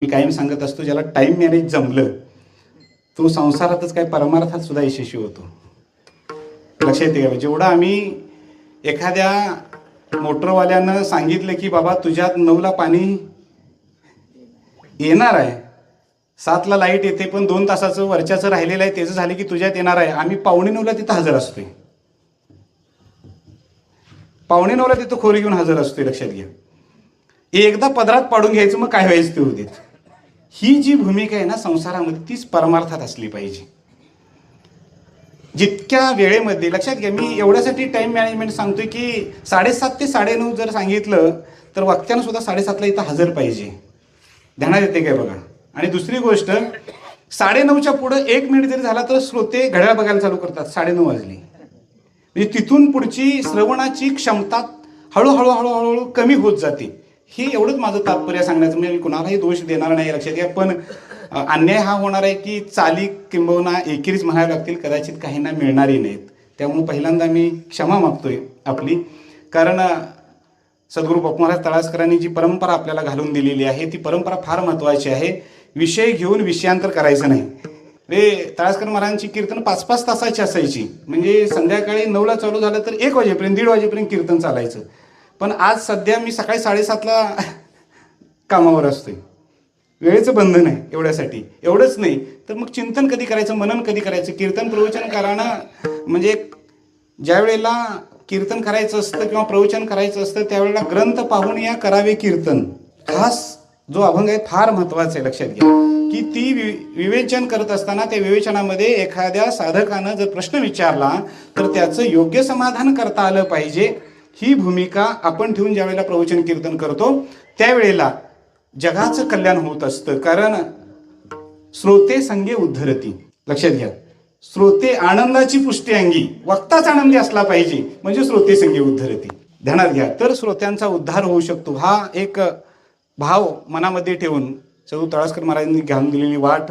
मी कायम सांगत असतो, ज्याला टाइम मॅनेज जमलं तो संसारातच काय परमार्थात सुद्धा यशस्वी होतो. लक्षात येते का? जेवढं आम्ही एखाद्या मोटरवाल्यानं सांगितलं की बाबा तुझ्यात 9ला पाणी येणार आहे, 7ला लाईट येते, पण 2 तासाचं वरच्याचं राहिलेलं आहे, त्याचं झालं की तुझ्यात येणार आहे. आम्ही 8:45ला तिथं हजर असतोय, 8:45ला तिथं खोरी घेऊन हजर असतोय. लक्षात घ्या, एकदा पदरात पाडून घ्यायचं, मग काय व्हायचं ते होते. ही जी भूमिका आहे ना संसारामध्ये, तीच परमार्थात असली पाहिजे. जितक्या वेळेमध्ये, लक्षात घ्या, मी एवढ्यासाठी टाइम मॅनेजमेंट सांगतोय की 7:30 ते 9:30 जर सांगितलं तर वक्त्यानं सुद्धा 7:30ला इथं हजर पाहिजे. ध्यानात येते काय बघा. आणि दुसरी गोष्ट, 9:30च्या पुढं 1 मिनिट जरी झाला तर श्रोते घड्याळ बघायला चालू करतात, 9:30 वाजली. म्हणजे तिथून पुढची श्रवणाची क्षमता हळूहळू हळूहळू कमी होत जाते. हे एवढंच माझं तात्पर्य सांगण्याचं. म्हणजे मी कुणालाही दोष देणार नाही, लक्षात घ्या. पण अन्याय हा होणार आहे की चाली किंबहुना एकेरीच म्हणायला लागतील, कदाचित काहींना मिळणारही नाहीत. त्यामुळे पहिल्यांदा मी क्षमा मागतोय आपली, कारण सद्गुरू पद्मनाभ तळासकरांनी जी परंपरा आपल्याला घालून दिलेली आहे ती परंपरा फार महत्त्वाची आहे. विषय घेऊन विषयांतर करायचं नाही. तळासकर महाराजांची कीर्तन 5-5 तासाची असायची. म्हणजे संध्याकाळी 9ला चालू झालं तर 1 वाजेपर्यंत 1:30 वाजेपर्यंत कीर्तन चालायचं. पण आज सध्या मी सकाळी 7:30ला कामावर असतोय. वेळेचं बंधन आहे. एवढ्यासाठी एवढंच नाही तर मग चिंतन कधी करायचं, मनन कधी करायचं. कीर्तन प्रवचन करायला म्हणजे ज्या वेळेला कीर्तन करायचं असतं किंवा प्रवचन करायचं असतं त्यावेळेला ग्रंथ पाहून या करावे कीर्तन. खास जो अभंग आहे फार महत्वाचा आहे. लक्षात घ्या की ती विवेचन करत असताना त्या विवेचनामध्ये एखाद्या साधकानं जर प्रश्न विचारला तर त्याचं योग्य समाधान करता आलं पाहिजे. ही भूमिका आपण ठेवून ज्या वेळेला प्रवचन कीर्तन करतो त्यावेळेला जगाचं कल्याण होत असतं. कारण श्रोते संगे उद्धरती. लक्षात घ्या, श्रोते आनंदाची पुष्टी अंगी, वक्ताच आनंदी असला पाहिजे म्हणजे श्रोते संगे उद्धरती. ध्यानात घ्या, तर श्रोत्यांचा उद्धार होऊ शकतो. हा एक भाव मनामध्ये ठेवून सद्गुरू तळासकर महाराजांनी घालून दिलेली वाट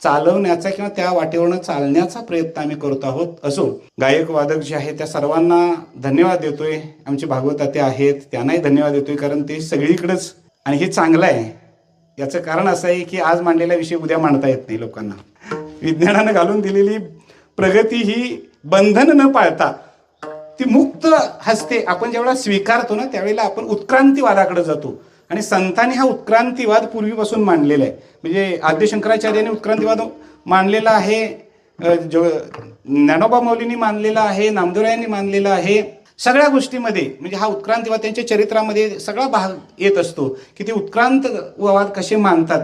चालवण्याचा किंवा त्या वाटेवरनं चालण्याचा प्रयत्न आम्ही करत आहोत. असो, गायक वादक जे आहे त्या सर्वांना धन्यवाद देतोय. आमचे भागवताते आहेत त्यांनाही धन्यवाद देतोय, कारण ते सगळीकडेच, आणि हे चांगलं आहे. याचं कारण असं आहे की आज मांडलेला विषय उद्या मांडता येत नाही लोकांना. विज्ञानानं घालून दिलेली प्रगती ही बंधन न पाळता ती मुक्त हस्ते आपण ज्यावेळेला स्वीकारतो ना त्यावेळेला आपण उत्क्रांतीवादाकडे जातो. आणि संतांनी हा उत्क्रांतीवाद पूर्वीपासून मांडलेला आहे. म्हणजे आद्य शंकराचार्यांनी उत्क्रांतीवाद मांडलेला आहे, ज्ञानोबा माऊलींनी मानलेला आहे, नामदेवरायांनी मानलेला आहे. सगळ्या गोष्टीमध्ये म्हणजे हा उत्क्रांतीवाद त्यांच्या चरित्रामध्ये सगळा भाग येत असतो की ते उत्क्रांतवाद कसे मानतात.